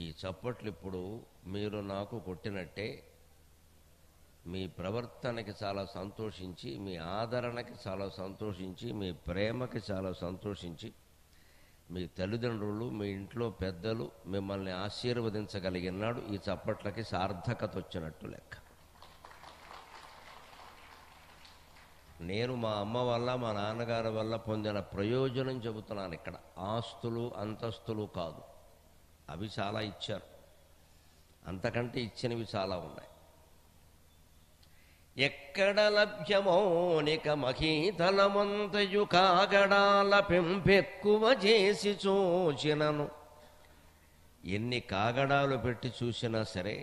ఈ చప్పట్లు ఇప్పుడు మీరు నాకు కొట్టినట్టే మీ ప్రవర్తనకి చాలా సంతోషించి, మీ ఆదరణకి చాలా సంతోషించి, మీ ప్రేమకి చాలా సంతోషించి, మీ తల్లిదండ్రులు, మీ ఇంట్లో పెద్దలు మిమ్మల్ని ఆశీర్వదించగలిగినాడు ఈ చప్పట్లకి సార్థకత వచ్చినట్టు లెక్క. నేను మా అమ్మ వల్ల, మా నాన్నగారి వల్ల పొందిన ప్రయోజనం చెబుతున్నాను ఇక్కడ. ఆస్తులు అంతస్తులు కాదు, అవి చాలా ఇచ్చారు, అంతకంటే ఇచ్చినవి చాలా ఉన్నాయి. ఎక్కడ లభ్యమోనిక మహీతలమంతయు కాగడాల పెంపెక్కువ చేసి చూచినను, ఎన్ని కాగడాలు పెట్టి చూసినా సరే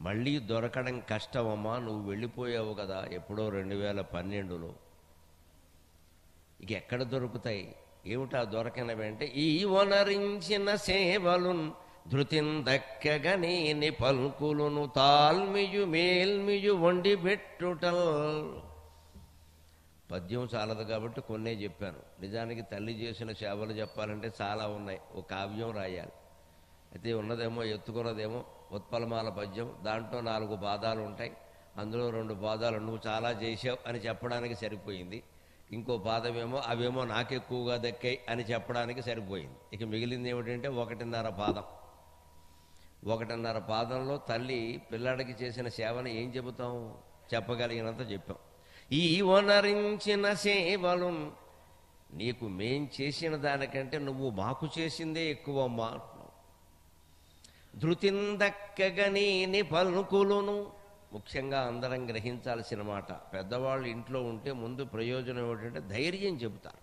మళ్ళీ దొరకడం కష్టమమ్మా. నువ్వు వెళ్ళిపోయావు కదా ఎప్పుడో 2012లో, ఇక ఎక్కడ దొరుకుతాయి? ఏమిటా దొరకనవంటే, ఈ వనరించిన సేవలు ధృతిందక్కగనేని పల్కులును తాల్మియు మేల్మియు వండి పెట్టుటల్. పద్యం చాలదు కాబట్టి కొన్నే చెప్పాను. నిజానికి తల్లి చేసిన సేవలు చెప్పాలంటే చాలా ఉన్నాయి, ఓ కావ్యం రాయాలి. అయితే ఉన్నదేమో ఎత్తుకున్నదేమో ఉత్పలమాల పద్యం, దాంట్లో 4 పాదాలు ఉంటాయి, అందులో 2 పాదాలు నువ్వు చాలా చేసావు అని చెప్పడానికి సరిపోయింది. ఇంకో పాదమేమో అవేమో నాకెక్కువగా దక్కాయి అని చెప్పడానికి సరిపోయింది. ఇక మిగిలింది ఏమిటంటే 1.5 పాదం. 1.5 పాదంలో తల్లి పిల్లాడికి చేసిన సేవను ఏం చెబుతాం? చెప్పగలిగినంత చెప్పాం. ఈ వనరించిన సేవలు నీకు మేం చేసిన దానికంటే నువ్వు మాకు చేసిందే ఎక్కువమ్మా. ధృతిందక్కగనేని పలుకులును, ముఖ్యంగా అందరం గ్రహించాల్సిన మాట, పెద్దవాళ్ళు ఇంట్లో ఉంటే ముందు ప్రయోజనం ఏమిటంటే ధైర్యం చెబుతారు.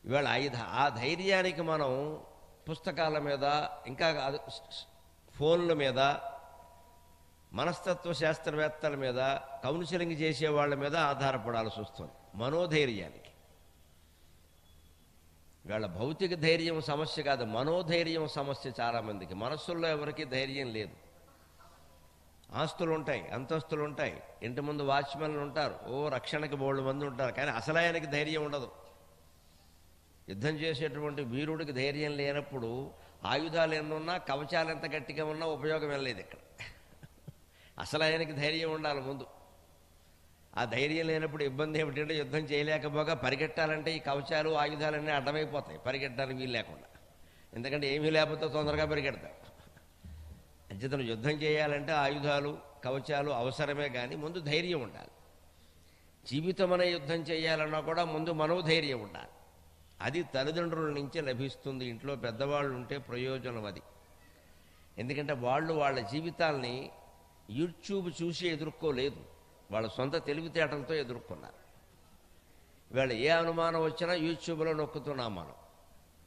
ఇవాళ ఆ ధైర్యానికి మనం పుస్తకాల మీద, ఇంకా ఫోన్ల మీద, మనస్తత్వ శాస్త్రవేత్తల మీద, కౌన్సిలింగ్ చేసే వాళ్ళ మీద ఆధారపడాల్సి వస్తుంది మనోధైర్యానికి. ఇవాళ భౌతిక ధైర్యం సమస్య కాదు, మనోధైర్యం సమస్య. చాలామందికి మనస్సుల్లో ఎవరికి ధైర్యం లేదు. ఆస్తులు ఉంటాయి, అంతస్తులు ఉంటాయి, ఇంటి ముందు వాచ్మెన్లు ఉంటారు, రక్షణకి 3 మంది ఉంటారు, కానీ అసలు ఆయనకి ధైర్యం ఉండదు. యుద్ధం చేసేటువంటి వీరుడికి ధైర్యం లేనప్పుడు ఆయుధాలు ఎన్నున్నా, కవచాలు ఎంత గట్టిగా ఉన్నా ఉపయోగం వెళ్ళలేదు ఇక్కడ. అసలు ఆయనకి ధైర్యం ఉండాలి ముందు. ఆ ధైర్యం లేనప్పుడు ఇబ్బంది ఏమిటంటే యుద్ధం చేయలేకపోగా పరిగెట్టాలంటే ఈ కవచాలు ఆయుధాలన్నీ అడ్డమైపోతాయి, పరిగెట్టడానికి వీలు లేకుండా. ఎందుకంటే ఏమీ లేకపోతే తొందరగా పరిగెడతారు. అంచేతను యుద్ధం చేయాలంటే ఆయుధాలు కవచాలు అవసరమే, కానీ ముందు ధైర్యం ఉండాలి. జీవితం అనే యుద్ధం చేయాలన్నా కూడా ముందు మనోధైర్యం ఉండాలి. అది తల్లిదండ్రుల నుంచే లభిస్తుంది. ఇంట్లో పెద్దవాళ్ళు ఉంటే ప్రయోజనం అది. ఎందుకంటే వాళ్ళు వాళ్ళ జీవితాల్ని యూట్యూబ్ చూసి ఎదుర్కోలేదు, వాళ్ళ సొంత తెలివితేటలతో ఎదుర్కొన్నారు. ఇవాళ ఏ అనుమానం వచ్చినా యూట్యూబ్లో నొక్కుతున్నాం మనం.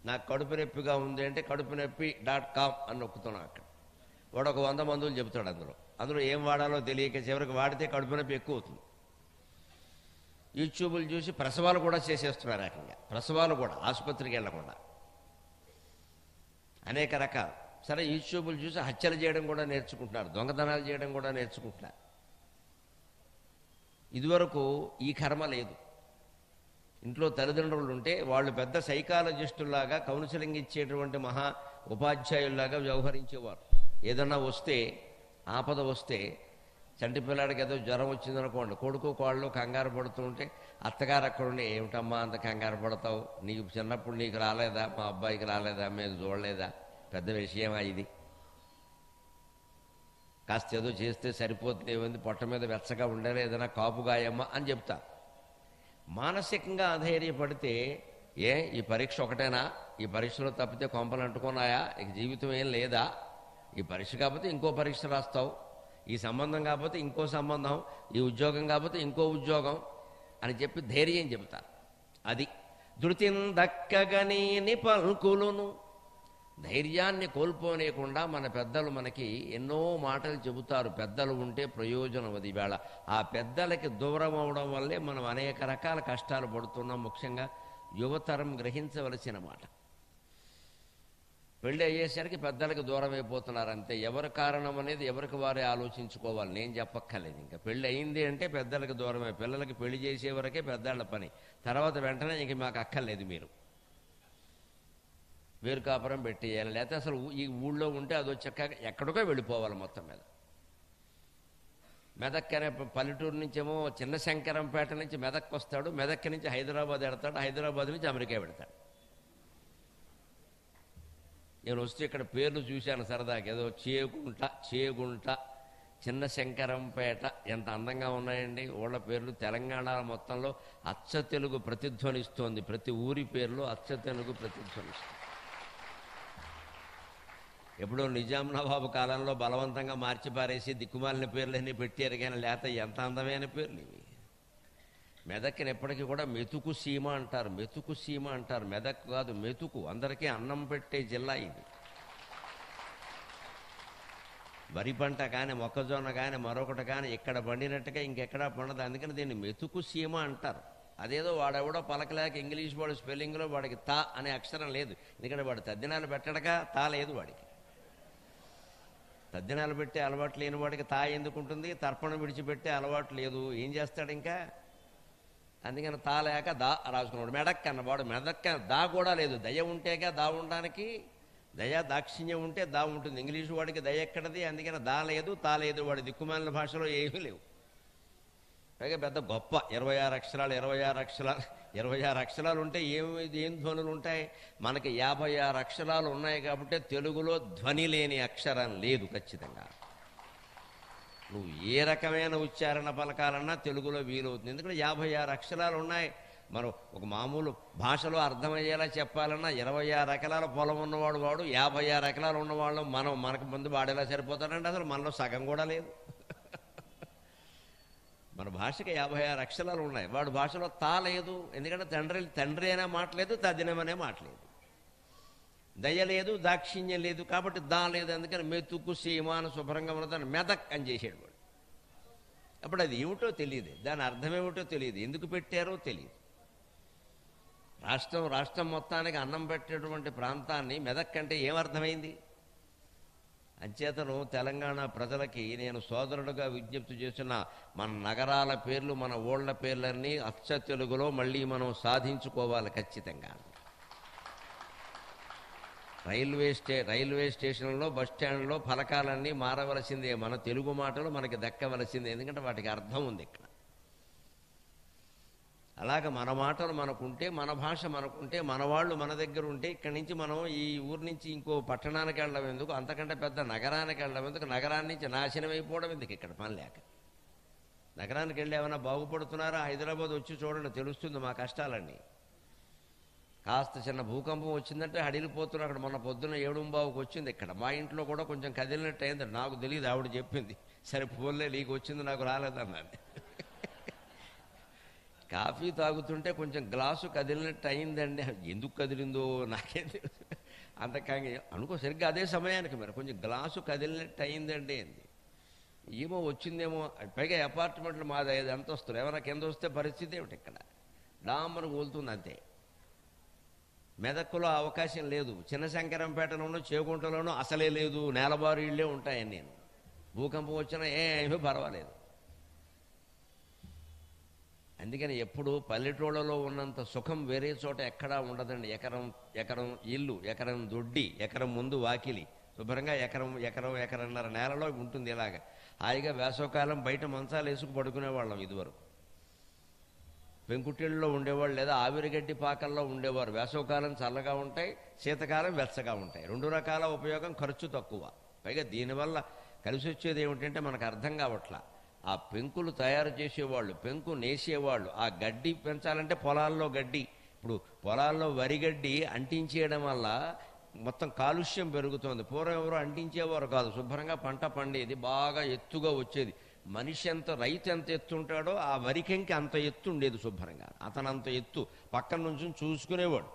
నాకు కడుపు నొప్పిగా ఉంది అంటే కడుపునొప్పి.com అని నొక్కుతున్నాం. అక్కడ వాడు ఒక 100 మందులు చెబుతాడు. అందులో ఏం వాడాలో తెలియక చివరికి వాడితే కడుపు నొప్పి ఎక్కువ అవుతుంది. యూట్యూబ్లు చూసి ప్రసవాలు కూడా చేసేస్తున్నారు. రకంగా ప్రసవాలు కూడా ఆసుపత్రికి వెళ్లకుండా అనేక రకాలు. సరే, యూట్యూబ్లు చూసి హత్యలు చేయడం కూడా నేర్చుకుంటున్నారు, దొంగతనాలు చేయడం కూడా నేర్చుకుంటున్నారు. ఇదివరకు ఈ కర్మ లేదు. ఇంట్లో తల్లిదండ్రులు ఉంటే వాళ్ళు పెద్ద సైకాలజిస్టుల్లాగా, కౌన్సిలింగ్ ఇచ్చేటువంటి మహా ఉపాధ్యాయుల్లాగా వ్యవహరించేవారు. ఏదన్నా వస్తే, ఆపద వస్తే, చంటి పిల్లాడికి ఏదో జ్వరం వచ్చిందనుకోండి, కొడుకు కోళ్ళు కంగారు పడుతూ ఉంటే అత్తగారు అక్కడుండి, ఏమిటమ్మా అంత కంగారు పడతావు, నీకు చిన్నప్పుడు నీకు రాలేదా, మా అబ్బాయికి రాలేదా, మేము చూడలేదా, పెద్ద విషయమా ఇది, కాస్త ఏదో చేస్తే సరిపోతుంది, ఏమైంది, పొట్ట మీద వెచ్చగా ఉండాలి, ఏదైనా కాపుగాయమ్మా అని చెప్తారు. మానసికంగా అధైర్యపడితే, ఈ పరీక్ష ఒకటేనా, ఈ పరీక్షలో తప్పితే కొంపలు అంటుకున్నాయా, ఇక జీవితం ఏం లేదా, ఈ పరీక్ష కాకపోతే ఇంకో పరీక్ష రాస్తావు, ఈ సంబంధం కాకపోతే ఇంకో సంబంధం, ఈ ఉద్యోగం కాకపోతే ఇంకో ఉద్యోగం అని చెప్పి ధైర్యం చెబుతారు. అది ధృతిందక్కగనేని పల్కులును. ధైర్యాన్ని కోల్పోనేకుండా మన పెద్దలు మనకి ఎన్నో మాటలు చెబుతారు. పెద్దలు ఉంటే ప్రయోజనం అది. వేళ ఆ పెద్దలకి దూరం అవడం వల్లే మనం అనేక రకాల కష్టాలు పడుతున్నాం. ముఖ్యంగా యువతరం గ్రహించవలసిన మాట. పెళ్ళి అయ్యేసరికి పెద్దలకు దూరం అయిపోతున్నారు అంతే. ఎవరి కారణం అనేది ఎవరికి వారే ఆలోచించుకోవాలి, నేను చెప్పక్కర్లేదు. ఇంకా పెళ్ళి అయింది అంటే పెద్దలకు దూరమే. పిల్లలకి పెళ్లి చేసే వరకే పెద్దాళ్ళ పని, తర్వాత వెంటనే ఇంక మాకు అక్కర్లేదు, మీరు వేరు కాపురం పెట్టేయాలి. లేకపోతే అసలు ఈ ఊళ్ళో ఉంటే అది వచ్చాక ఎక్కడికో వెళ్ళిపోవాలి మొత్తం మీద. మెదక్ అనే పల్లెటూరు నుంచేమో చిన్న శంకరంపేట నుంచి మెదక్ వస్తాడు, మెదక్ నుంచి హైదరాబాద్ వెడతాడు, హైదరాబాద్ నుంచి అమెరికా పెడతాడు. నేను వస్తే ఇక్కడ పేర్లు చూశాను సరదాకి, ఏదో చేగుంట, చిన్న శంకరంపేట, ఎంత అందంగా ఉన్నాయండి ఊళ్ళ పేర్లు. తెలంగాణ మొత్తంలో అచ్చ తెలుగు ప్రతిధ్వనిస్తోంది, ప్రతి ఊరి పేర్లు అచ్చ తెలుగు ప్రతిధ్వనిస్తుంది. ఎప్పుడో నిజాం నవాబు కాలంలో బలవంతంగా మార్చి పారేసి దిక్కుమాలిన పేర్లన్నీ పెట్టారు, కానీ లేకపోతే ఎంత అందమైన పేర్లు ఇవి. మెదక్ని ఎప్పటికీ కూడా మెతుకు సీమ అంటారు, మెతుకు సీమ అంటారు. మెదక్ కాదు, మెతుకు. అందరికీ అన్నం పెట్టే జిల్లా ఇది. వరి పంట కానీ మొక్కజొన్న కానీ మరొకటి కానీ ఇక్కడ పండినట్టుగా ఇంకెక్కడా పండదు, అందుకని దీన్ని మెతుకు సీమ అంటారు. అదేదో వాడెవడో పలకలేక ఇంగ్లీష్ వాడు స్పెల్లింగ్లో వాడికి తా అనే అక్షరం లేదు, ఎందుకంటే వాడు తద్దినాలు పెట్టడగా తా లేదు వాడికి. తద్దినాలు పెట్టే అలవాటు లేని వాడికి తా ఎందుకుంటుంది? తర్పణం విడిచిపెట్టే అలవాటు లేదు, ఏం చేస్తాడు ఇంకా? అందుకని తా లేక దా రాసుకున్నాడు. మెదక్ అన్నవాడు మెదక్ దా కూడా లేదు. దయ ఉంటేగా దా ఉండడానికి, దయ దాక్షిణ్యం ఉంటే దా ఉంటుంది. ఇంగ్లీషు వాడికి దయ ఎక్కడది? అందుకని దా లేదు తా లేదు, వాడి దిక్కుమాలిన భాషలో ఏమీ లేవు. పైగా పెద్ద గొప్ప 26 అక్షరాలు 26 అక్షరాలు ఉంటే ఏం ధ్వనులు ఉంటాయి? మనకి 56 అక్షరాలు ఉన్నాయి కాబట్టి తెలుగులో ధ్వని లేని అక్షరం లేదు ఖచ్చితంగా. నువ్వు ఏ రకమైన ఉచ్చారణ పలకాలన్నా తెలుగులో వీలవుతుంది, ఎందుకంటే 56 అక్షరాలు ఉన్నాయి. మనం ఒక మామూలు భాషలో అర్థమయ్యేలా చెప్పాలన్నా 26 ఎకరాల పొలం ఉన్నవాడు వాడు, 56 ఎకరాలు ఉన్నవాళ్ళు మనకు ముందు వాడేలా సరిపోతాడంటే అసలు మనలో సగం కూడా లేదు. మన భాషకి 56 అక్షరాలు ఉన్నాయి, వాడు భాషలో తా లేదు, ఎందుకంటే తండ్రి అనే మాట లేదు, తద్దినమనే మాట లేదు, దయ లేదు, దాక్షిణ్యం లేదు, కాబట్టి దా లేదు. అందుకని మెతుకు సీమాను శుభ్రంగా ఉన్నదాన్ని మెదక్ అని చేసాడు వాడు. అప్పుడు అది ఏమిటో తెలియదు, దాని అర్థమేమిటో తెలియదు, ఎందుకు పెట్టారో తెలియదు. రాష్ట్రం మొత్తానికి అన్నం పెట్టేటువంటి ప్రాంతాన్ని మెదక్ అంటే ఏమర్థమైంది? అంచేతను తెలంగాణ ప్రజలకి నేను సోదరుడుగా విజ్ఞప్తి చేస్తున్న, మన నగరాల పేర్లు మన ఊళ్ళ పేర్లన్నీ అచ్చ తెలుగులో మళ్ళీ మనం సాధించుకోవాలి ఖచ్చితంగా. రైల్వే స్టేషన్లో బస్ స్టాండ్లో ఫలకాలన్నీ మారవలసిందే, మన తెలుగు మాటలు మనకి దక్కవలసిందే, ఎందుకంటే వాటికి అర్థం ఉంది ఇక్కడ. అలాగ మన మాటలు మనకుంటే, మన భాష మనకుంటే, మన వాళ్ళు మన దగ్గర ఉంటే, ఇక్కడి నుంచి మనం ఈ ఊరి నుంచి ఇంకో పట్టణానికి వెళ్ళడం ఎందుకు, అంతకంటే పెద్ద నగరానికి వెళ్ళడం ఎందుకు, నగరాన్ని నుంచి నాశనం అయిపోవడం ఎందుకు ఇక్కడ పని లేక. నగరానికి వెళ్ళి ఏమైనా బాగుపడుతున్నారా? హైదరాబాద్ వచ్చి చూడండి, తెలుస్తుంది మా కష్టాలన్నీ. కాస్త చిన్న భూకంపం వచ్చిందంటే హడిలిపోతున్నారు. అక్కడ మొన్న పొద్దున్న 7:15కి వచ్చింది, ఇక్కడ మా ఇంట్లో కూడా కొంచెం కదిలినట్టు అయింది, నాకు తెలియదు, ఆవిడ చెప్పింది. సరే ఫోన్లే, నీకు వచ్చింది నాకు రాలేదన్నాను. కాఫీ తాగుతుంటే కొంచెం గ్లాసు కదిలినట్టు అయిందండి. ఎందుకు కదిలిందో నాకేం తెలుసు, అంతకంగా అనుకో సరిగ్గా అదే సమయానికి మరి కొంచెం గ్లాసు కదిలినట్టు అయిందండి అంది. ఏమో వచ్చిందేమో. పైగా అపార్ట్మెంట్లు మాది 5 అంతస్తులు, ఏమైనా కింద వస్తే పరిస్థితి ఏమిటి? ఇక్కడ డామ్మను కూలుతుంది అంతే. మెదక్కులో అవకాశం లేదు, చిన్న శంకరంపేటలోనూ చేగుంటలోనూ అసలే లేదు, నేలబారు ఇళ్లే ఉంటాయని. నేను భూకంపం వచ్చినా ఏమీ పర్వాలేదు. అందుకని ఎప్పుడు పల్లెటూళ్ళలో ఉన్నంత సుఖం వేరే చోట ఎక్కడా ఉండదండి. ఎకరం ఇల్లు, ఎకరం దొడ్డి, ఎకరం ముందు వాకిలి, శుభ్రంగా ఎకరన్నర నేలలో ఉంటుంది. ఇలాగా హాయిగా వేసవకాలం బయట మంచాలు వేసుకు పడుకునేవాళ్ళం ఇదివరకు. పెంకుటిళ్ళలో ఉండేవాళ్ళు, లేదా ఆవిరిగడ్డి పాకల్లో ఉండేవారు. వేసవకాలం చల్లగా ఉంటాయి, శీతకాలం వెచ్చగా ఉంటాయి. 2 రకాల ఉపయోగం, ఖర్చు తక్కువ. పైగా దీనివల్ల కలిసి వచ్చేది ఏమిటంటే మనకు అర్థం కావట్లా. ఆ పెంకులు తయారు చేసేవాళ్ళు, పెంకు నేసేవాళ్ళు, ఆ గడ్డి పెంచాలంటే పొలాల్లో గడ్డి, ఇప్పుడు పొలాల్లో వరిగడ్డి అంటించేయడం వల్ల మొత్తం కాలుష్యం పెరుగుతోంది. పూర్వం ఎవరు అంటించేవారు కాదు, శుభ్రంగా పంట పండేది, బాగా ఎత్తుగా వచ్చేది. మనిషి రైతు ఎంత ఎత్తుంటాడో ఆ వరికెంకి అంత ఎత్తు ఉండేది శుభ్రంగా. అతను అంత ఎత్తు పక్కన నుంచి చూసుకునేవాడు.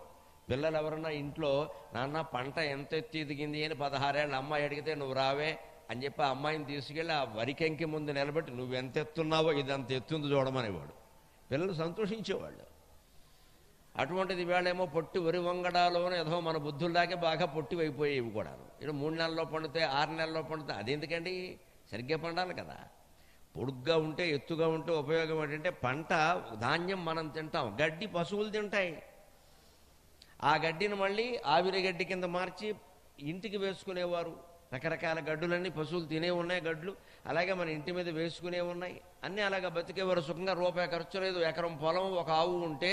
పిల్లలు ఎవరన్నా ఇంట్లో, నాన్న పంట ఎంత ఎత్తు ఎదిగింది అని 16 ఏళ్ళ అమ్మాయి అడిగితే నువ్వు రావే అని చెప్పి ఆ అమ్మాయిని తీసుకెళ్ళి ఆ వరికెంకి ముందు నిలబెట్టి నువ్వు ఎంత ఎత్తున్నావో ఇదంత ఎత్తుంది చూడమనేవాడు. పిల్లలు సంతోషించేవాళ్ళు. అటువంటిది వేళేమో పొట్టి వరి వంగడాలోనే ఏదో మన బుద్ధుల్లాగే బాగా పొట్టివైపోయేవి కూడా. ఇటు 3 నెలల్లో పండితే 6 నెలల్లో పండితే అదెందుకండి, సరిగ్గా పండాలి కదా. పొడుగ్గా ఉంటే ఎత్తుగా ఉంటే ఉపయోగం ఏంటంటే పంట ధాన్యం మనం తింటాం, గడ్డి పశువులు తింటాయి. ఆ గడ్డిని మళ్ళీ ఆవిరి గడ్డి కింద మార్చి ఇంటికి వేసుకునేవారు. రకరకాల గడ్డులన్నీ పశువులు తినే ఉన్నాయి గడ్లు, అలాగే మన ఇంటి మీద వేసుకునే ఉన్నాయి. అన్నీ అలాగా బతికేవారు సుఖంగా. రూపాయి ఖర్చు లేదు. ఎకరం పొలం ఒక ఆవు ఉంటే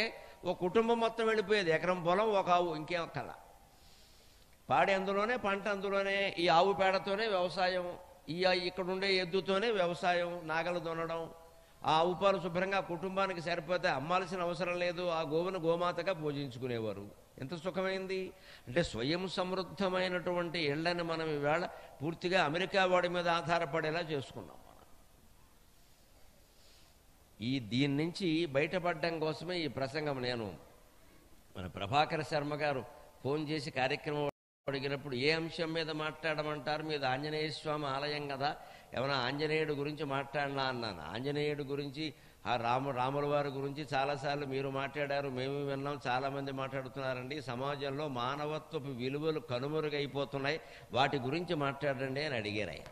ఒక కుటుంబం మొత్తం వెళ్ళిపోయేది. ఎకరం పొలం ఒక ఆవు, ఇంకేం అక్కల. పాడి అందులోనే, పంట అందులోనే, ఈ ఆవు పేడతోనే వ్యవసాయం, ఇక్కడ ఉండే ఎద్దుతోనే వ్యవసాయం, నాగలు దున్నడం. ఆ ఆవు పాలు శుభ్రంగా కుటుంబానికి సరిపోతే అమ్మాల్సిన అవసరం లేదు. ఆ గోవును గోమాతగా పూజించుకునేవారు. ఎంత సుఖమైంది అంటే స్వయం సమృద్ధమైనటువంటి ఇళ్లను మనం ఈవేళ పూర్తిగా అమెరికా వాడి మీద ఆధారపడేలా చేసుకున్నాం. దీని నుంచి బయటపడడం కోసమే ఈ ప్రసంగం. నేను మన ప్రభాకర్ శర్మ గారు ఫోన్ చేసి కార్యక్రమం అడిగినప్పుడు ఏ అంశం మీద మాట్లాడమంటారు, మీద ఆంజనేయ స్వామి ఆలయం కదా, ఏమైనా ఆంజనేయుడు గురించి మాట్లాడినా అన్నాను. ఆంజనేయుడు గురించి, ఆ రాముల వారి గురించి చాలాసార్లు మీరు మాట్లాడారు, మేము విన్నాం, చాలామంది మాట్లాడుతున్నారండి. సమాజంలో మానవత్వపు విలువలు కనుమరుగైపోతున్నాయి, వాటి గురించి మాట్లాడండి అని అడిగారు ఆయన.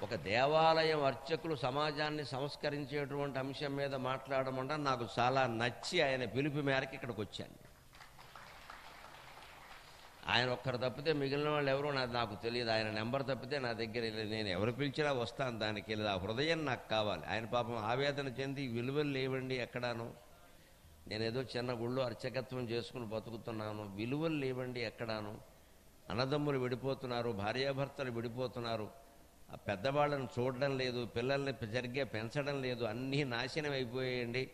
ఒక దేవాలయం అర్చకులు సమాజాన్ని సంస్కరించేటువంటి అంశం మీద మాట్లాడమంటే నాకు చాలా నచ్చి ఆయన పిలుపు మేరకు ఇక్కడికి వచ్చాను. ఆయన ఒక్కరు తప్పితే మిగిలిన వాళ్ళు ఎవరో నాకు తెలియదు. ఆయన నెంబర్ తప్పితే నా దగ్గర నేను ఎవరు పిలిచినా వస్తాను. దానికి వెళ్ళి ఆ హృదయం నాకు కావాలి. ఆయన పాపం ఆవేదన చెంది విలువలు లేవండి ఎక్కడాను, నేనేదో చిన్న గుళ్ళో అర్చకత్వం చేసుకుని బతుకుతున్నాను, విలువలు లేవండి ఎక్కడాను, అన్నదమ్ములు విడిపోతున్నారు, భార్యాభర్తలు విడిపోతున్నారు, ఆ పెద్దవాళ్ళని చూడడం లేదు, పిల్లల్ని సరిగ్గా పెంచడం లేదు, అన్నీ నాశనం అయిపోయాయండి.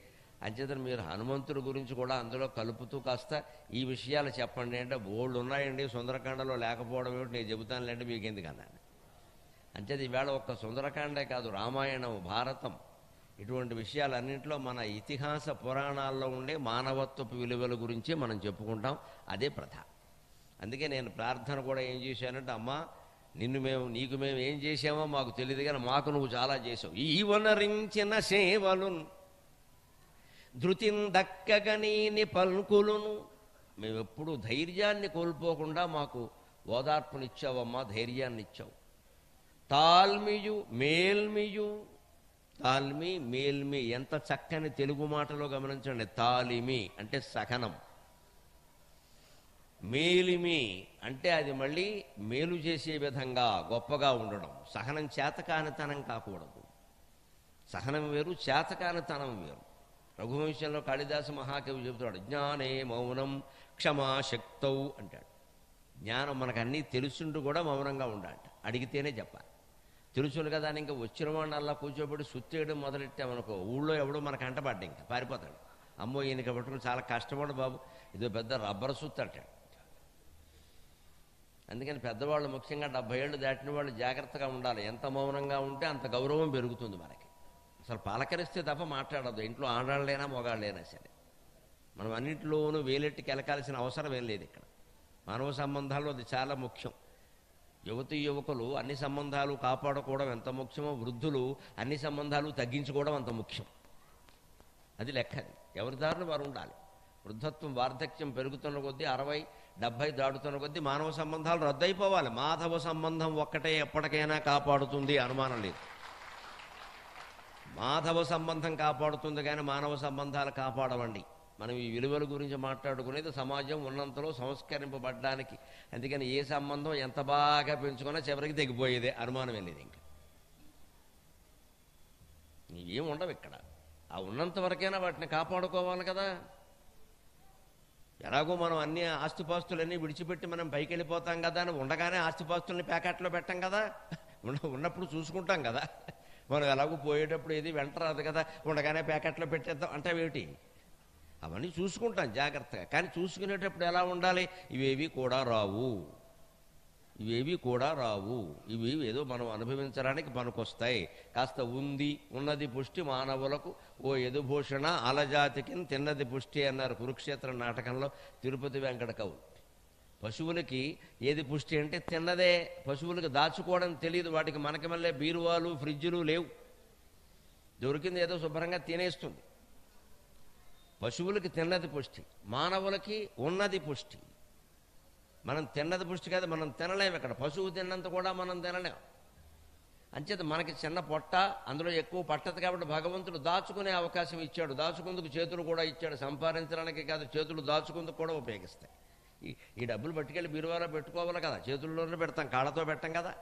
అంచేతను మీరు హనుమంతుడి గురించి కూడా అందులో కలుపుతూ కాస్త ఈ విషయాలు చెప్పండి అంటే, బోళ్ళు ఉన్నాయండి, సుందరకాండలో లేకపోవడం ఏమిటి, నేను చెబుతానులేండి మీకు ఎందుకన్నాను. అంచేది ఈవేళ ఒక్క సుందరకాండే కాదు, రామాయణం, భారతం, ఇటువంటి విషయాలన్నింటిలో మన ఇతిహాస పురాణాల్లో ఉండే మానవత్వపు విలువల గురించి మనం చెప్పుకుంటాం. అదే ప్రథ. అందుకే నేను ప్రార్థన కూడా ఏం చేశానంటే, అమ్మా నీకు మేము ఏం చేసామో మాకు తెలియదు, కానీ మాకు నువ్వు చాలా చేసావు. ఈ వనరించిన సేవలు ధృతిందక్కగనీని పలుకులును, మేమెప్పుడు ధైర్యాన్ని కోల్పోకుండా మాకు ఓదార్పునిచ్చావమ్మా, ధైర్యాన్ని ఇచ్చావు. తాల్మియు మేల్మియు, తాల్మి మేల్మి ఎంత చక్కని తెలుగు మాటలో గమనించండి. తాలిమి అంటే సహనం, మేలిమి అంటే అది మళ్ళీ మేలు చేసే విధంగా గొప్పగా ఉండడం. సహనం చేతకానితనం కాకూడదు. సహనం వేరు, చేతకానితనం వేరు. రఘువంశంలో కాళిదాసు మహాకవి చెబుతాడు, జ్ఞానే మౌనం క్షమాశక్తౌ అంటాడు. జ్ఞానం మనకు అన్నీ తెలుసుంటూ కూడా మౌనంగా ఉండాలి, అడిగితేనే చెప్పాలి. తెలుసును కదా అని ఇంకా వచ్చిన వాడిని అలా కూర్చోబెట్టి సుత్తేయడం మొదలెట్టామనుకో, ఊళ్ళో ఎవడో మనకు అంటపడ్డా ఇంకా పారిపోతాడు. అమ్మో ఈయనకి పట్టుకుని చాలా కష్టపడు బాబు, ఇదో పెద్ద రబ్బర్ సుత్తు అంటాడు. అందుకని పెద్దవాళ్ళు, ముఖ్యంగా 70 ఏళ్ళు దాటిన వాళ్ళు జాగ్రత్తగా ఉండాలి. ఎంత మౌనంగా ఉంటే అంత గౌరవం పెరుగుతుంది మనకి. అసలు పలకరిస్తే తప్ప మాట్లాడద్దు. ఇంట్లో ఆడాళ్ళైనా మొగాళ్ళైనా సరే మనం అన్నింటిలోనూ వేలెట్టి కెలకాల్సిన అవసరం ఏం లేదు. ఇక్కడ మానవ సంబంధాలు అది చాలా ముఖ్యం. యువతీ యువకులు అన్ని సంబంధాలు కాపాడుకోవడం ఎంత ముఖ్యమో, వృద్ధులు అన్ని సంబంధాలు తగ్గించుకోవడం అంత ముఖ్యం. అది లెక్కది. ఎవరి దారిని వారు ఉండాలి. వృద్ధత్వం, వార్ధక్యం పెరుగుతున్న కొద్దీ, 60, 70 దాటుతున్న కొద్దీ మానవ సంబంధాలు రద్దయిపోవాలి. మాధవ సంబంధం ఒక్కటే ఎప్పటికైనా కాపాడుతుంది, అనుమానం లేదు. మాధవ సంబంధం కాపాడుతుంది కానీ మానవ సంబంధాలు కాపాడవండి. మనం ఈ విలువల గురించి మాట్లాడుకునేది సమాజం ఉన్నంతలో సంస్కరింపబడ్డానికి. అందుకని ఏ సంబంధం ఎంత బాగా పెంచుకున్నా చివరికి తెగిపోయేదే, అనుమానం వెళ్ళేది. ఇంకా ఏం ఉండవు ఇక్కడ. ఆ ఉన్నంత వరకైనా వాటిని కాపాడుకోవాలి కదా. ఎలాగో మనం అన్ని ఆస్తిపాస్తులన్నీ విడిచిపెట్టి మనం పైకి వెళ్ళిపోతాం కదా అని ఉండగానే ఆస్తిపాస్తుల్ని ప్యాకెట్లో పెట్టాం కదా. ఉన్నప్పుడు చూసుకుంటాం కదా. మనం ఎలాగో పోయేటప్పుడు ఏది వెంట రాదు కదా, ఉండగానే ప్యాకెట్లో పెట్టేద్దాం అంటావేమిటి. అవన్నీ చూసుకుంటాం జాగ్రత్తగా. కానీ చూసుకునేటప్పుడు ఎలా ఉండాలి, ఇవేవి కూడా రావు, ఇవేవి కూడా రావు, ఇవి ఏదో మనం అనుభవించడానికి పనికొస్తాయి. కాస్త ఉన్నది పుష్టి మానవులకు ఓ యదుభూషణ అలజాతికి తిన్నది పుష్టి అన్నారు కురుక్షేత్ర నాటకంలో తిరుపతి వెంకట కవులు. పశువులకి ఏది పుష్టి అంటే తిన్నదే. పశువులకు దాచుకోవడం తెలియదు వాటికి. మనకి మళ్ళీ బీరువాలు, ఫ్రిడ్జులు లేవు. దొరికింది ఏదో శుభ్రంగా తినేస్తుంది. పశువులకి తిన్నది పుష్టి, మానవులకి ఉన్నది పుష్టి. మనం తిన్నది పుష్టి కాదు, మనం తినలేము. ఇక్కడ పశువు తిన్నంత కూడా మనం తినలేం. అంచేత మనకి చిన్న పొట్ట, అందులో ఎక్కువ పట్టదు కాబట్టి భగవంతుడు దాచుకునే అవకాశం ఇచ్చాడు. దాచుకుందుకు చేతులు కూడా ఇచ్చాడు. సంపాదించడానికి కాదు, చేతులు దాచుకుందుకు కూడా ఉపయోగిస్తాయి. ఈ డబ్బులు పట్టుకెళ్ళి బీరువాలో పెట్టుకోవాలి కదా, చేతుల్లోనే పెడతాం, కాళ్ళతో పెట్టం కదా.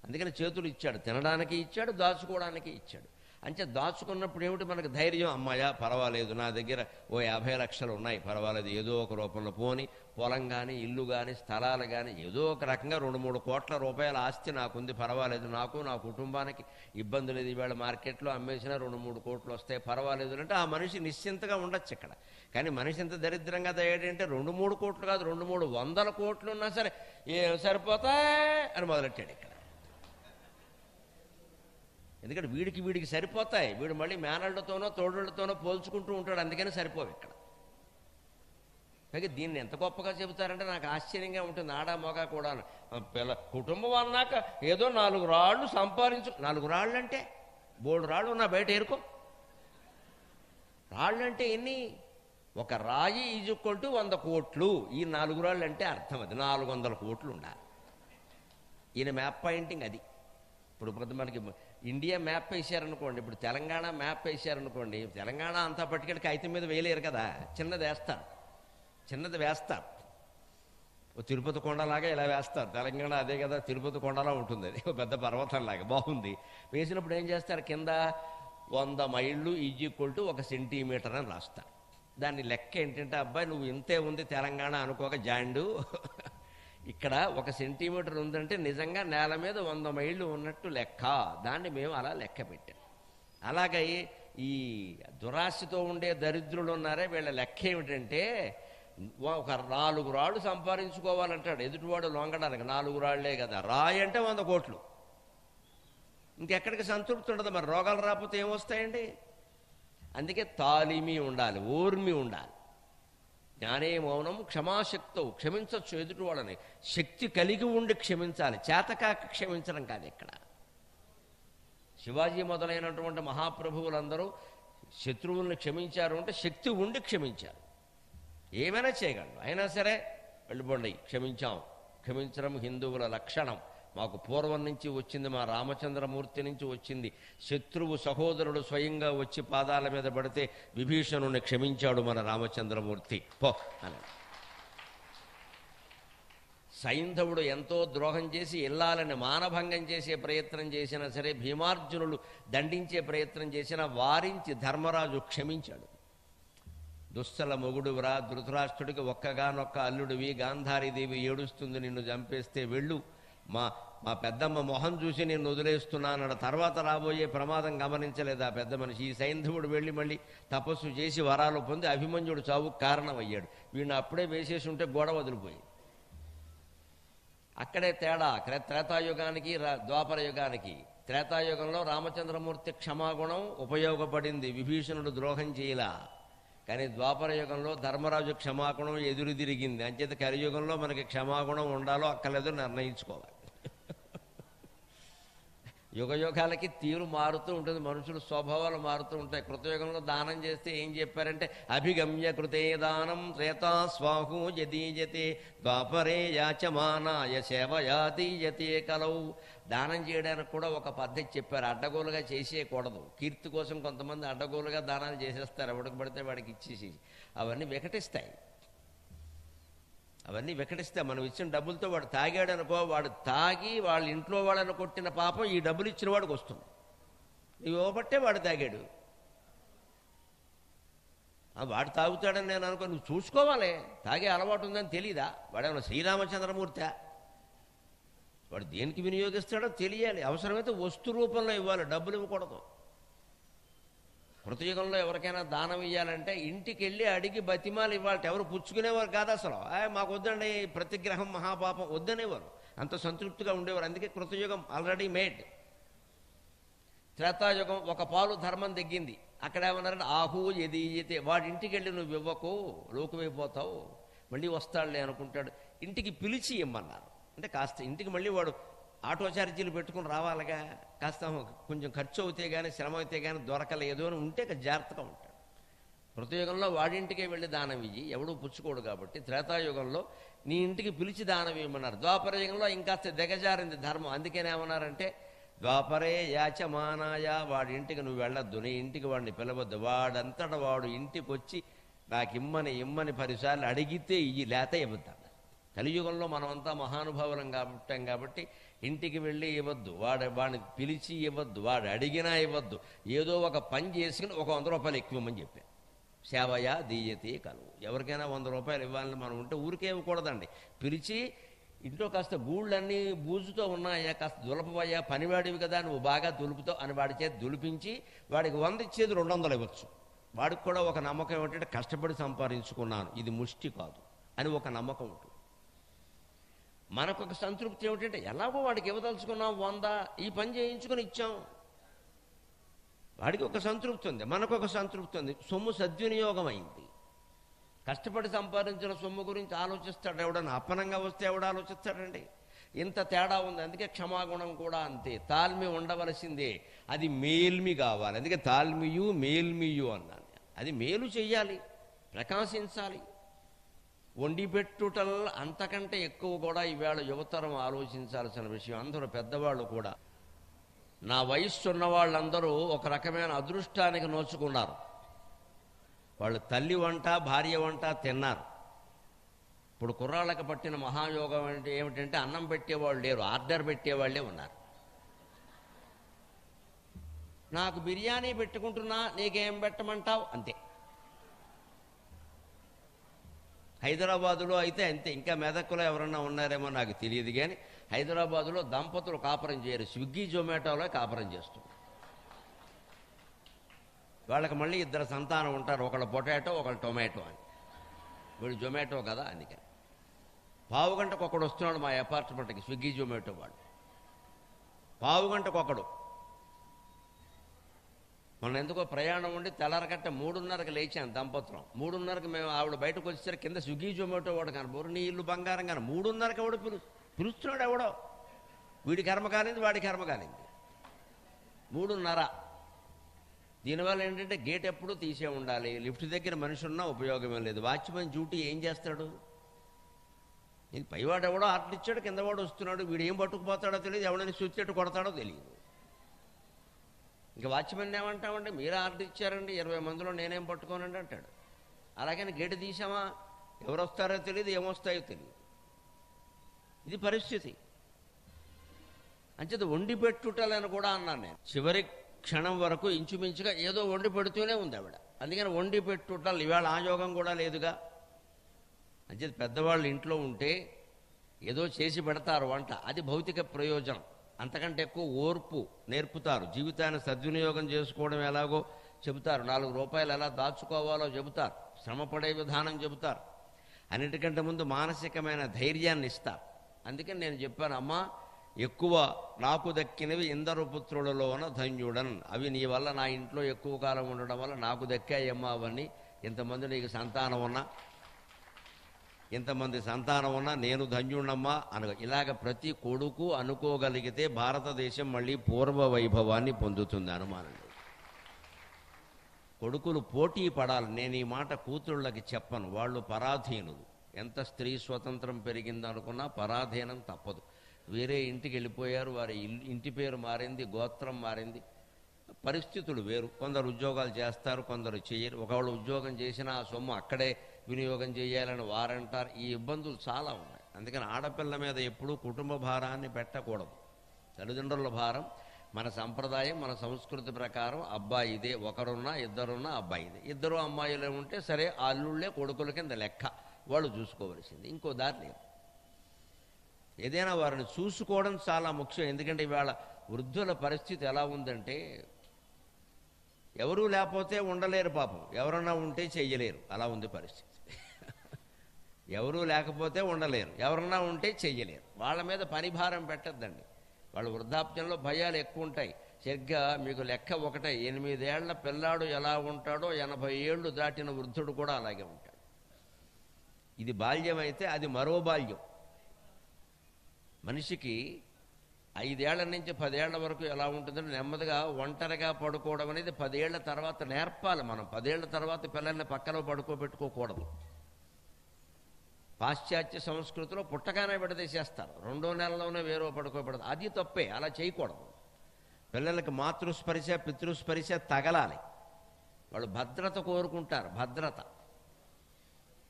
అందుకని చేతులు ఇచ్చాడు, తినడానికి ఇచ్చాడు, దాచుకోవడానికి ఇచ్చాడు. అంటే దాచుకున్నప్పుడు ఏమిటి మనకు ధైర్యం, అమ్మాయ పర్వాలేదు, నా దగ్గర ఓ 50 లక్షలు ఉన్నాయి, పర్వాలేదు, ఏదో ఒక రూపంలో పోని, పొలం కానీ ఇల్లు కానీ స్థలాలు కానీ ఏదో ఒక రకంగా 2-3 కోట్ల రూపాయల ఆస్తి నాకుంది, పర్వాలేదు, నాకు నా కుటుంబానికి ఇబ్బంది లేదు, ఈవేళ మార్కెట్లో అమ్మేసినా 2-3 కోట్లు వస్తాయి, పర్వాలేదు అంటే ఆ మనిషి నిశ్చింతగా ఉండొచ్చు ఇక్కడ. కానీ మనిషి ఎంత దరిద్రంగా తయాడంటే 2-3 కోట్లు కాదు, 200-300 కోట్లు ఉన్నా సరే ఏం సరిపోతాయి అని మొదలెట్టాడు ఇక్కడ. ఎందుకంటే వీడికి సరిపోతాయి, వీడు మళ్ళీ మేనళ్ళతోనో తోడులతోనో పోల్చుకుంటూ ఉంటాడు, అందుకని సరిపోవు ఇక్కడ. పైగా దీన్ని ఎంత గొప్పగా చెబుతారంటే నాకు ఆశ్చర్యంగా ఉంటుంది. ఆడా మగ కూడా కుటుంబం అన్నాక ఏదో 4 రాళ్ళు సంపాదించు. 4 రాళ్ళు అంటే బోల్డ్ రాళ్ళు ఉన్నా బయట ఏరుకో. రాళ్ళు అంటే ఎన్ని? ఒక రాయి ఈజుక్కొల్టు 100 కోట్లు. ఈ 4 రాళ్ళు అంటే అర్థం అది 400 కోట్లు ఉండాలి. ఈయన మ్యాప్ పాయింటింగ్ అది. ఇప్పుడు మనకి ఇండియా మ్యాప్ వేసారనుకోండి, ఇప్పుడు తెలంగాణ మ్యాప్ వేసారనుకోండి, తెలంగాణ అంతా పట్టుకెళ్ళి కాగితం మీద వేయలేరు కదా, చిన్నది వేస్తారు. తిరుపతి కొండలాగా ఇలా వేస్తారు. తెలంగాణ అదే కదా, తిరుపతి కొండలా ఉంటుంది, అది పెద్ద పర్వతంలాగా బాగుంది. వేసినప్పుడు ఏం చేస్తారు, కింద 100 మైళ్ళు ఈజ్ఈక్వల్ 1 సెంటీమీటర్ అని రాస్తారు. దాని లెక్క ఏంటంటే, అబ్బాయి నువ్వు ఇంతే ఉంది తెలంగాణ అనుకోక జాండు, ఇక్కడ 1 సెంటీమీటర్ ఉందంటే నిజంగా నేల మీద 100 మైళ్ళు ఉన్నట్టు లెక్క. దాన్ని మేము అలా లెక్క పెట్టాం. అలాగే ఈ దురాశతో ఉండే దరిద్రులు ఉన్నారే, వీళ్ళ లెక్క ఏమిటంటే ఒక 4 రాళ్ళు సంపాదించుకోవాలంటాడు ఎదుటివాడు లొంగడానికి. 4 రాళ్లే కదా, రాయి అంటే 100 కోట్లు. ఇంకెక్కడికి సంతృప్తి ఉండదు. మరి రోగాలు రాకపోతే ఏమొస్తాయండి? అందుకే తాలిమి ఉండాలి, ఓర్మి ఉండాలి. జ్ఞానే మౌనం క్షమాశక్తో, క్షమించవచ్చు ఎదుటివాళ్ళని. శక్తి కలిగి ఉండి క్షమించాలి, చేతకాక క్షమించడం కాదు ఇక్కడ. శివాజీ మొదలైనటువంటి మహాప్రభువులందరూ శత్రువుల్ని క్షమించారు అంటే శక్తి ఉండి క్షమించారు. ఏమైనా చేయగలరు, అయినా సరే వెళ్ళిపోండి, క్షమించడం హిందువుల లక్షణం. మాకు పూర్వం నుంచి వచ్చింది, మా రామచంద్రమూర్తి నుంచి వచ్చింది. శత్రువు సహోదరుడు స్వయంగా వచ్చి పాదాల మీద పడితే విభీషణుని క్షమించాడు మన రామచంద్రమూర్తి, పో అని. సైంధవుడు ఎంతో ద్రోహం చేసి ఇల్లాలని మానభంగం చేసే ప్రయత్నం చేసినా సరే, భీమార్జునులు దండించే ప్రయత్నం చేసినా వారించి ధర్మరాజు క్షమించాడు. దుశ్శల మొగుడువరా, ధృతరాష్ట్రుడికి ఒక్కగానొక్క అల్లుడివి, గాంధారీదేవి ఏడుస్తుంది నిన్ను చంపేస్తే వెళ్ళు, మా పెద్దమ్మ మొహం చూసి నేను వదిలేస్తున్నానన్న తర్వాత రాబోయే ప్రమాదం గమనించలేదు ఆ పెద్ద మనిషి. ఈ సైంధవుడు వెళ్ళి మళ్ళీ తపస్సు చేసి వరాలు పొంది అభిమన్యుడు చావుకు కారణమయ్యాడు. వీడిని అప్పుడే వేసేసి ఉంటే గొడవ వదిలిపోయి. అక్కడే తేడా త్రేతాయుగానికి ద్వాపర యుగానికి. త్రేతాయుగంలో రామచంద్రమూర్తి క్షమాగుణం ఉపయోగపడింది, విభీషణుడు ద్రోహం చేయలా. కానీ ద్వాపర యుగంలో ధర్మరాజు క్షమాగుణం ఎదురు తిరిగింది. అంచేత కలియుగంలో మనకి క్షమాగుణం ఉండాలో అక్కర్లేదో నిర్ణయించుకోవాలి. యుగయుగాలకి తీరు మారుతూ ఉంటుంది, మనుషుల స్వభావాలు మారుతూ ఉంటాయి. కృతయుగంలో దానం చేస్తే ఏం చెప్పారంటే, అభిగమ్య కృతే దానం త్రేతా స్వాహు యదీయతే ద్వాపరే యాచమానాయ సేవయా దీయతే కలౌ. దానం చేయడానికి కూడా ఒక పద్ధతి చెప్పారు, అడ్డగోలుగా చేసేయకూడదు. కీర్తి కోసం కొంతమంది అడ్డగోలుగా దానాలు చేసేస్తారు, ఎవడికి పడితే వాడికి ఇచ్చేసి. అవన్నీ వికటిస్తాయి. మనం ఇచ్చిన డబ్బులతో వాడు తాగాడు అనుకో, వాడు తాగి వాళ్ళ ఇంట్లో వాళ్ళని కొట్టిన పాపం ఈ డబ్బులు ఇచ్చిన వాడికి వస్తుంది. నువ్వు ఇవ్వబట్టే వాడు తాగాడు. వాడు తాగుతాడని నేను అనుకో, నువ్వు చూసుకోవాలి. తాగే అలవాటు ఉందని తెలీదా? వాడేమన్నా శ్రీరామచంద్రమూర్తి? వాడు దేనికి వినియోగిస్తాడో తెలియాలి. అవసరమైతే వస్తు రూపంలో ఇవ్వాలి, డబ్బులు ఇవ్వకూడదు. కృతయుగంలో ఎవరికైనా దానం ఇవ్వాలంటే ఇంటికి వెళ్ళి అడిగి బతిమాలు ఇవ్వాలి. ఎవరు పుచ్చుకునేవారు కాదు అసలు. మాకు వద్దండి, ప్రతిగ్రహం మహాపాపం వద్దనేవారు. అంత సంతృప్తిగా ఉండేవారు. అందుకే కృతయుగం ఆల్రెడీ మేడ్. త్రేతాయుగం ఒక పాలు ధర్మం తగ్గింది. అక్కడ ఏమన్నారంటే ఆహు యదీయతే, వాడి ఇంటికి వెళ్ళి నువ్వు ఇవ్వకు, లోకువైపోతావు, మళ్ళీ వస్తాడులే అనుకుంటాడు. ఇంటికి పిలిచి ఇమ్మన్నారు. అంటే కాస్త ఇంటికి మళ్ళీ వాడు ఆటో ఛార్జీలు పెట్టుకుని రావాలిగా, కాస్త కొంచెం ఖర్చు అవుతే కానీ శ్రమ అయితే కానీ దొరకలేదు అని ఉంటే జాగ్రత్తగా ఉంటాడు. కృతయుగంలో వాడింటికే వెళ్ళి దానం ఇయ్యి, ఎవడూ పుచ్చుకోడు కాబట్టి. త్రేతాయుగంలో నీ ఇంటికి పిలిచి దానం ఇవ్వమన్నారు. ద్వాపరయుగంలో ఇంకాస్త దిగజారింది ధర్మం. అందుకేనేమన్నారంటే ద్వాపరే యాచమానాయ, వాడి ఇంటికి నువ్వు వెళ్ళొద్దు, నీ ఇంటికి వాడిని పిలవద్దు, వాడంతట వాడు ఇంటికి వచ్చి నాకు ఇమ్మని 10 సార్లు అడిగితే ఇయ్యి, లేత ఇవ్వద్దు. కలియుగంలో మనమంతా మహానుభావులం కాబట్టి ఇంటికి వెళ్ళి ఇవ్వద్దు, వాడిని పిలిచి ఇవ్వద్దు, వాడు అడిగినా ఇవ్వద్దు, ఏదో ఒక పని చేసుకుని ఒక 100 రూపాయలు ఎక్కువమని చెప్పాను. సేవయా దీయతే కలువు. ఎవరికైనా 100 రూపాయలు ఇవ్వాలని మనం ఉంటే ఊరికే ఇవ్వకూడదండి. పిలిచి ఇంట్లో కాస్త గూళ్ళన్నీ బూజుతో ఉన్నాయా, కాస్త దులపవయ్యా, పనివాడివి కదా నువ్వు బాగా దులుపుతావు అని వాడి చేతి దులిపించి వాడికి 100 ఇచ్చేది 200 ఇవ్వచ్చు. వాడికి కూడా ఒక నమ్మకం ఏమిటంటే కష్టపడి సంపాదించుకున్నాను, ఇది ముష్టి కాదు అని ఒక నమ్మకం ఉంటుంది. మనకొక సంతృప్తి ఏమిటంటే ఎలాగో వాడికి ఇవ్వదలుచుకున్నాం 100, ఈ పని చేయించుకొని ఇచ్చాం. వాడికి ఒక సంతృప్తి ఉంది, మనకొక సంతృప్తి ఉంది. సొమ్ము సద్వినియోగం అయింది. కష్టపడి సంపాదించిన సొమ్ము గురించి ఆలోచిస్తాడు ఎవడన్నా? అప్పనంగా వస్తే ఎవడు ఆలోచిస్తాడండి? ఇంత తేడా ఉంది. అందుకే క్షమాగుణం కూడా అంతే. తాల్మి ఉండవలసిందే, అది మేల్మి కావాలి. అందుకే తాల్మియు మేల్మియు అన్నాను. అది మేలు చెయ్యాలి, ప్రకాశించాలి. వండి పెట్టుటల్ అంతకంటే ఎక్కువ కూడా ఈవేళ యువతరం ఆలోచించాల్సిన విషయం. అందరూ పెద్దవాళ్ళు కూడా, నా వయస్సు ఉన్న వాళ్ళందరూ ఒక రకమైన అదృష్టానికి నోచుకున్నారు. వాళ్ళు తల్లి వంట భార్య వంట తిన్నారు. ఇప్పుడు కుర్రాళ్ళకి పట్టిన మహాయోగం అంటే ఏమిటంటే అన్నం పెట్టేవాళ్ళు లేరు, ఆర్డర్ పెట్టేవాళ్లే ఉన్నారు. నాకు బిర్యానీ పెట్టుకుంటున్నా, నీకేం పెట్టమంటావు అంతే. హైదరాబాదులో అయితే అంతే. ఇంకా మెదక్లో ఎవరన్నా ఉన్నారేమో నాకు తెలియదు, కానీ హైదరాబాదులో దంపతులు కాపురం చేయరు, స్విగ్గీ జొమాటోలో కాపురం చేస్తున్నారు. వాళ్ళకి మళ్ళీ 2 సంతానం ఉంటారు, ఒకళ్ళు పొటాటో ఒకళ్ళు టొమాటో అని. వీడు జొమాటో కదా, అందుకని. పావుగంటకు ఒకడు వస్తున్నాడు మా అపార్ట్మెంట్కి, స్విగ్గీ జొమాటో వాడు. పావుగంటకు ఒకడు. మనం ఎందుకో ప్రయాణం ఉండి తెల్లారకట్ట 3:30కి లేచాను దంపతులం. 3:30కి మేము ఆవిడ బయటకు వచ్చేసరికి కింద స్విగ్గీ జొమాటో వాడు కనబోరు, నీ ఇల్లు బంగారం కానీ 3:30కి ఎవడో పిలుస్తున్నాడు. ఎవడో వీడి కర్మ కాలింది, వాడి కర్మ కాలింది. 3:30. దీనివల్ల ఏంటంటే గేట్ ఎప్పుడూ తీసే ఉండాలి. లిఫ్ట్ దగ్గర మనిషి ఉన్నా ఉపయోగమే లేదు. వాచ్మెన్ డ్యూటీ ఏం చేస్తాడు? ఇది పైవాడు ఎవడో ఆర్డర్ ఇచ్చాడు, కిందవాడు వస్తున్నాడు, వీడు ఏం పట్టుకుపోతాడో తెలియదు, ఎవడని స్విచ్ కొడతాడో తెలియదు. ఇంకా వాచ్మెన్ ఏమంటామంటే మీరు ఆర్డర్ ఇచ్చారండి, 20 మందిలో నేనేం పట్టుకోనండి అంటాడు. అలాగని గేటు తీసామా, ఎవరు వస్తారో తెలియదు, ఏమొస్తాయో తెలియదు. ఇది పరిస్థితి. అంచేత వండి పెట్టుటలని కూడా అన్నాను నేను. చివరి క్షణం వరకు ఇంచుమించుగా ఏదో వండి పెడుతూనే ఉంది ఆవిడ. అందుకని వండి పెట్టుటలు ఇవాళ ఆ యోగం కూడా లేదుగా. అంచేత పెద్దవాళ్ళు ఇంట్లో ఉంటే ఏదో చేసి పెడతారు వంట, అది భౌతిక ప్రయోజనం. అంతకంటే ఎక్కువ ఓర్పు నేర్పుతారు. జీవితాన్ని సద్వినియోగం చేసుకోవడం ఎలాగో చెబుతారు, 4 రూపాయలు ఎలా దాచుకోవాలో చెబుతారు, శ్రమపడే విధానం చెబుతారు. అన్నిటికంటే ముందు మానసికమైన ధైర్యాన్ని ఇస్తారు. అందుకని నేను చెప్పాను, అమ్మా ఎక్కువ నాకు దక్కినవి 2 పుత్రులలోన ధన్యుడన్, అవి నీ వల్ల నా ఇంట్లో ఎక్కువ కాలం ఉండడం వల్ల నాకు దక్కాయమ్మా అవన్నీ. ఇంతమంది నీకు సంతానం ఉన్నా నేను ధన్యుణమ్మా అనగా ఇలాగ ప్రతి కొడుకు అనుకోగలిగితే భారతదేశం మళ్ళీ పూర్వ వైభవాన్ని పొందుతుంది. అనుమానం లేదు. కొడుకులు పోటీ పడాలి. నేను ఈ మాట కూతుళ్ళకి చెప్పను, వాళ్ళు పరాధీనులు. ఎంత స్త్రీ స్వతంత్రం పెరిగిందనుకున్నా పరాధీనం తప్పదు. వేరే ఇంటికి వెళ్ళిపోయారు, వారి ఇంటి పేరు మారింది, గోత్రం మారింది, పరిస్థితులు వేరు. కొందరు ఉద్యోగాలు చేస్తారు, కొందరు చేయరు. ఒకవేళ ఉద్యోగం చేసినా ఆ సొమ్ము అక్కడే వినియోగం చేయాలని వారంటారు. ఈ ఇబ్బందులు చాలా ఉన్నాయి. అందుకని ఆడపిల్ల మీద ఎప్పుడూ కుటుంబ భారాన్ని పెట్టకూడదు. తల్లిదండ్రుల భారం మన సంప్రదాయం, మన సంస్కృతి ప్రకారం అబ్బాయి ఇదే, ఒకరున్నా ఇద్దరున్నా అబ్బాయి ఇదే. 2 అమ్మాయిలే ఉంటే సరే, అల్లుళ్ళే కొడుకుల కింద లెక్క, వాళ్ళు చూసుకోవలసింది, ఇంకో దారి లేదు. ఏదైనా వారిని చూసుకోవడం చాలా ముఖ్యం. ఎందుకంటే ఇవాళ వృద్ధుల పరిస్థితి ఎలా ఉందంటే, ఎవరూ లేకపోతే ఉండలేరు పాపం, ఎవరన్నా ఉంటే చెయ్యలేరు, అలా ఉంది పరిస్థితి. ఎవరూ లేకపోతే ఉండలేరు, ఎవరన్నా ఉంటే చెయ్యలేరు. వాళ్ళ మీద పనిభారం పెట్టద్దండి. వాళ్ళ వృద్ధాప్యంలో భయాలు ఎక్కువ ఉంటాయి. సరిగ్గా మీకు లెక్క ఒకటే, 8 ఏళ్ల పిల్లాడు ఎలా ఉంటాడో 80 ఏళ్ళు దాటిన వృద్ధుడు కూడా అలాగే ఉంటాడు. ఇది బాల్యం అయితే అది మరో బాల్యం. మనిషికి 5 ఏళ్ల నుంచి 10 ఏళ్ల వరకు ఎలా ఉంటుందంటే నెమ్మదిగా ఒంటరిగా పడుకోవడం అనేది 10 ఏళ్ల తర్వాత నేర్పాలి మనం. 10 ఏళ్ల తర్వాత పిల్లల్ని పక్కన పడుకోబెట్టుకోకూడదు. పాశ్చాత్య సంస్కృతిలో పుట్టగానే విడదీసేస్తారు, 2వ నెలలోనే వేరో పడుకోబెడతారు. అది తప్పే, అలా చేయకూడదు. పిల్లలకి మాతృస్పర్శ పితృస్పర్శ తగలాలి. వాళ్ళు భద్రత కోరుకుంటారు. భద్రత.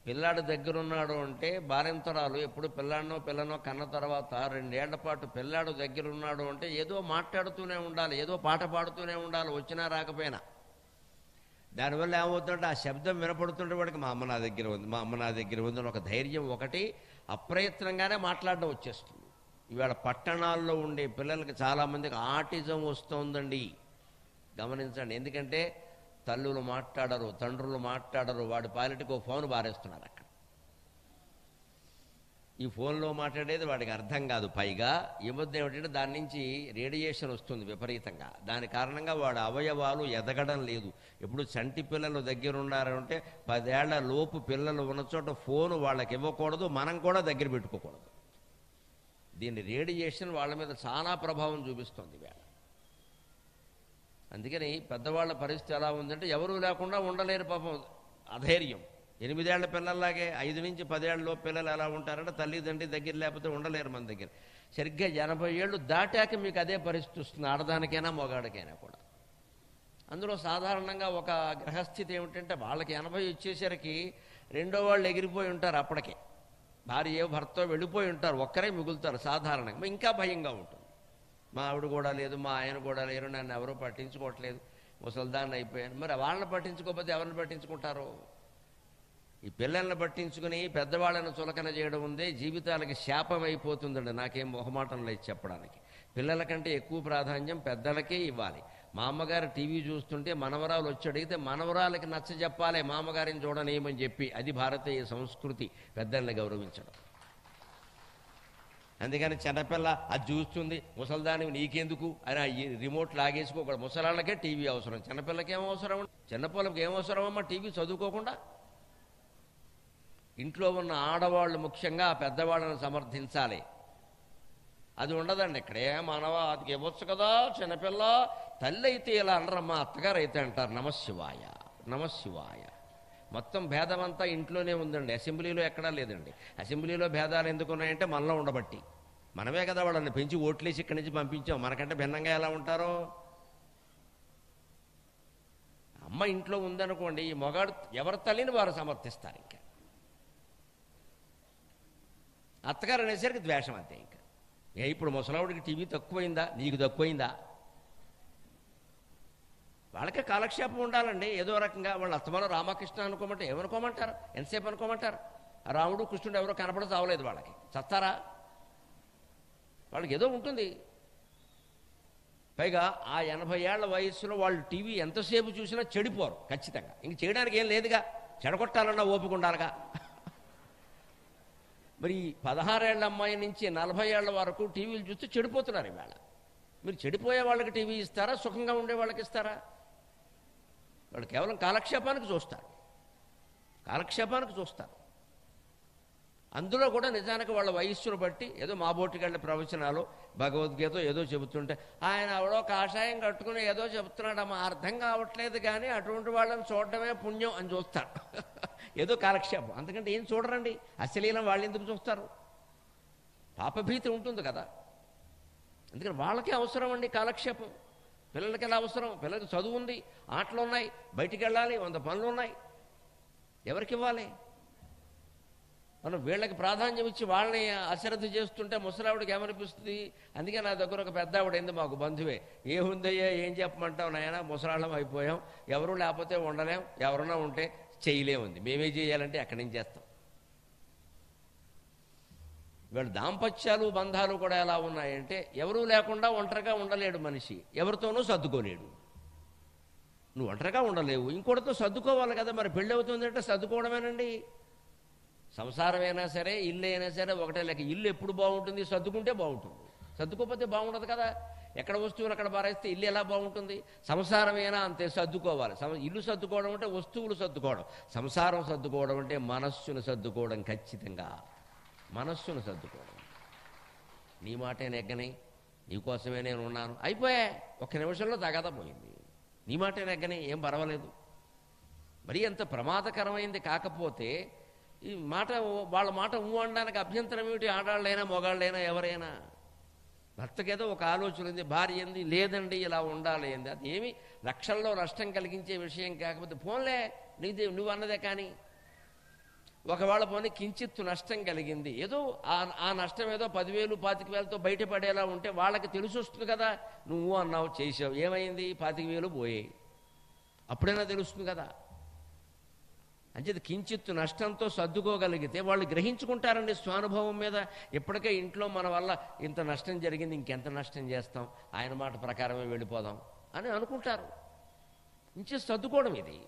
పిల్లాడు దగ్గరున్నాడు అంటే బాలింతరాలు ఎప్పుడు పిల్లనో కన్న తర్వాత 2 ఏళ్ల పాటు పిల్లాడు దగ్గరున్నాడు అంటే ఏదో మాట్లాడుతూనే ఉండాలి, ఏదో పాట పాడుతూనే ఉండాలి, వచ్చినా రాకపోయినా. దానివల్ల ఏమవుతుందంటే ఆ శబ్దం వినపడుతుంటే వాడికి మా అమ్మ నా దగ్గర ఉంది, మా అమ్మ నా దగ్గర ఉంది అని ఒక ధైర్యం, ఒకటి అప్రయత్నంగానే మాట్లాడడం వచ్చేస్తుంది. ఇవాళ పట్టణాల్లో ఉండే పిల్లలకి చాలామందికి ఆటిజం వస్తుందండి, గమనించండి. ఎందుకంటే తల్లులు మాట్లాడరు, తండ్రులు మాట్లాడరు, వాడి పాలిటికి ఓ ఫోన్ బారేస్తున్నారు అక్కడ. ఈ ఫోన్లో మాట్లాడేది వాడికి అర్థం కాదు. పైగా ఈ మధ్య ఏమిటంటే దాని నుంచి రేడియేషన్ వస్తుంది విపరీతంగా. దాని కారణంగా వాడి అవయవాలు ఎదగడం లేదు. ఇప్పుడు చంటి పిల్లలు దగ్గర ఉన్నారంటే 10 ఏళ్ల లోపు పిల్లలు ఉన్న చోట ఫోను వాళ్ళకి ఇవ్వకూడదు, మనం కూడా దగ్గర పెట్టుకోకూడదు. దీని రేడియేషన్ వాళ్ళ మీద చాలా ప్రభావం చూపిస్తుంది వేళ. అందుకని పెద్దవాళ్ళ పరిస్థితి ఎలా ఉందంటే ఎవరూ లేకుండా ఉండలేరు పాపం, అధైర్యం. 8 ఏళ్ల పిల్లల్లాగే 5 నుంచి 10 ఏళ్ళలో పిల్లలు ఎలా ఉంటారంటే తల్లిదండ్రి దగ్గర లేకపోతే ఉండలేరు మన దగ్గర. సరిగ్గా 80 ఏళ్ళు దాటాక మీకు అదే పరిస్థితి వస్తుంది, ఆడదానికైనా మగాడికైనా కూడా. అందులో సాధారణంగా ఒక గ్రహస్థితి ఏమిటంటే వాళ్ళకి 80 వచ్చేసరికి రెండో వాళ్ళు ఎగిరిపోయి ఉంటారు. అప్పటికే భార్య భర్త వెళ్ళిపోయి ఉంటారు, ఒక్కరే మిగులుతారు సాధారణంగా. ఇంకా భయంగా ఉంటుంది. మా ఆవిడ కూడా లేదు, మా ఆయన కూడా లేరు, నన్ను ఎవరూ పట్టించుకోవట్లేదు, ముసల్దాన్ని అయిపోయాను. మరి వాళ్ళని పట్టించుకోకపోతే ఎవరిని పట్టించుకుంటారు? ఈ పిల్లల్ని పట్టించుకుని పెద్దవాళ్ళని చులకన చేయడం ఉందే జీవితాలకి శాపం అయిపోతుందండి. నాకేం మొహమాటం లేదు చెప్పడానికి. పిల్లల కంటే ఎక్కువ ప్రాధాన్యం పెద్దలకే ఇవ్వాలి. మా అమ్మగారు టీవీ చూస్తుంటే మనవరాలు వచ్చి అడిగితే మనవరాలకి నచ్చ చెప్పాలి, మా అమ్మగారిని చూడనేమని చెప్పి. అది భారతీయ సంస్కృతి, పెద్దల్ని గౌరవించడం. అందుకని చిన్నపిల్ల అది చూస్తుంది, ముసల్దాని నీకెందుకు అని రిమోట్ లాగేసుకోకూడదు. ముసలాళ్ళకే టీవీ అవసరం, చిన్నపిల్లకి ఏం అవసరం? చిన్నపిల్లకి ఏం అవసరమమ్మా టీవీ చదువుకోకుండా? ఇంట్లో ఉన్న ఆడవాళ్ళు ముఖ్యంగా పెద్దవాళ్ళని సమర్థించాలి. అది ఉండదండి ఇక్కడే. మానవా అది ఇవ్వచ్చు కదా చిన్నపిల్ల. తల్లి అయితే ఇలా అనరమ్మా, అత్తగారు అయితే అంటారు నమశివాయ నమశివాయ. మొత్తం భేదమంతా ఇంట్లోనే ఉందండి, అసెంబ్లీలో ఎక్కడా లేదండి. అసెంబ్లీలో భేదాలు ఎందుకున్నాయంటే మనలో ఉండబట్టి. మనమే కదా వాళ్ళని పెంచి ఓట్లేసి ఇక్కడి నుంచి పంపించాం, మనకంటే భిన్నంగా ఎలా ఉంటారో. అమ్మ ఇంట్లో ఉందనుకోండి, ఈ మొగాడు ఎవరి తల్లిని వారు సమర్థిస్తారు. ఇంకా అత్తగారు అనేసరికి ద్వేషం అంతే. ఇంకా ఇప్పుడు ముసలావుడికి టీవీ తక్కువైందా, నీకు తక్కువైందా? వాళ్ళకే కాలక్షేపం ఉండాలండి ఏదో రకంగా. వాళ్ళు అత్తమాన రామకృష్ణ అనుకోమంటే ఏమనుకోమంటారు? ఎంతసేపు అనుకోమంటారు? రాముడు కృష్ణుడు ఎవరో కనపడ చావలేదు వాళ్ళకి, చస్తారా? వాళ్ళకి ఏదో ఉంటుంది. పైగా ఆ 80 ఏళ్ల వయస్సులో వాళ్ళు టీవీ ఎంతసేపు చూసినా చెడిపోరు ఖచ్చితంగా. ఇంక చేయడానికి ఏం లేదుగా, చెడగొట్టాలన్నా ఓపిక ఉండాలిగా. మరి 16 ఏళ్ల అమ్మాయి నుంచి 40 ఏళ్ల వరకు టీవీలు చూస్తే చెడిపోతున్నారు ఇవాళ. మీరు చెడిపోయే వాళ్ళకి టీవీ ఇస్తారా, సుఖంగా ఉండే వాళ్ళకి ఇస్తారా? వాళ్ళు కేవలం కాలక్షేపానికి చూస్తారు, కాలక్షేపానికి చూస్తారు. అందులో కూడా నిజానికి వాళ్ళ వయస్సును బట్టి ఏదో మా బోటికెళ్ళ ప్రవచనాలు భగవద్గీత ఏదో చెబుతుంటే ఆయన ఎవడో కాషాయం కట్టుకుని ఏదో చెబుతున్నాడమ్మా, అర్థం కావట్లేదు కానీ అటువంటి వాళ్ళని చూడడమే పుణ్యం అని చూస్తారు. ఏదో కాలక్షేపం, అంతకంటే ఏం చూడరండి. అశ్లీలం వాళ్ళు ఎందుకు చూస్తారు? పాపభీతి ఉంటుంది కదా. అందుకని వాళ్ళకే అవసరం అండి కాలక్షేపం. పిల్లలకి ఎలా అవసరం? పిల్లలకి చదువు ఉంది, ఆటలు ఉన్నాయి, బయటికి వెళ్ళాలి, 100 పనులు ఉన్నాయి. ఎవరికి ఇవ్వాలి? మనం వీళ్ళకి ప్రాధాన్యం ఇచ్చి వాళ్ళని అశ్రద్ధ చేస్తుంటే ముసలావిడికి ఏమనిపిస్తుంది? అందుకే నా దగ్గర ఒక పెద్ద ఆవిడైంది, మాకు బంధువే. ఏముందయ్యా ఏం చెప్పమంటావు నాయన, ముసలాళ్ళం అయిపోయాం, ఎవరు లేకపోతే ఉండలేం, ఎవరన్నా ఉంటే చేయలేముంది, మేమే చేయాలంటే ఎక్కడి నుంచి చేస్తాం? వీళ్ళ దాంపత్యాలు బంధాలు కూడా ఎలా ఉన్నాయంటే ఎవరూ లేకుండా ఒంటరిగా ఉండలేడు మనిషి, ఎవరితోనూ సర్దుకోలేడు. నువ్వు ఒంటరిగా ఉండలేవు, ఇంకోటితో సర్దుకోవాలి కదా. మరి పెళ్ళి అవుతుందంటే సర్దుకోవడమేనండి. సంసారమైనా సరే ఇల్లు అయినా సరే ఒకటే లెక్క. ఇల్లు ఎప్పుడు బాగుంటుంది? సర్దుకుంటే బాగుంటుంది, సర్దుకోకపోతే బాగుండదు కదా. ఎక్కడ వస్తువులు అక్కడ పారేస్తే ఇల్లు ఎలా బాగుంటుంది? సంసారమైనా అంతే, సర్దుకోవాలి. ఇల్లు సర్దుకోవడం అంటే వస్తువులు సర్దుకోవడం, సంసారం సర్దుకోవడం అంటే మనస్సును సర్దుకోవడం. ఖచ్చితంగా మనస్సును సర్దుకోవడం. నీ మాటే నెగ్గని, నీకోసమే నేను ఉన్నాను, అయిపోయా, ఒక్క నిమిషంలో తగాదా పోయింది. నీ మాట నెగ్గనే, ఏం పర్వాలేదు. మరీ అంత ప్రమాదకరమైంది కాకపోతే ఈ మాట, వాళ్ళ మాట అనడానికి అభ్యంతరం ఏమిటి? ఆడాళ్ళైనా మొగాళ్ళైనా ఎవరైనా. భర్తకేదో ఒక ఆలోచన ఉంది, భార్య ఏంది లేదండి ఇలా ఉండాలి ఏంది, అది ఏమి లక్షల్లో నష్టం కలిగించే విషయం కాకపోతే పోన్లే నీది నువ్వు అన్నదే. కానీ ఒకవేళ పోనీ కించిత్తు నష్టం కలిగింది, ఏదో ఆ నష్టం ఏదో 10,000 25,000తో బయటపడేలా ఉంటే వాళ్ళకి తెలిసి వస్తుంది కదా, నువ్వు అన్నావు చేసావు, ఏమైంది 25,000 పోయాయి, అప్పుడైనా తెలుస్తుంది కదా. అంచేది కించిత్తు నష్టంతో సర్దుకోగలిగితే వాళ్ళు గ్రహించుకుంటారండి స్వానుభవం మీద. ఎప్పటికే ఇంట్లో మన వల్ల ఇంత నష్టం జరిగింది, ఇంకెంత నష్టం చేస్తాం, ఆయన మాట ప్రకారమే వెళ్ళిపోదాం అని అనుకుంటారు. ఇంచే సర్దుకోవడం ఇది.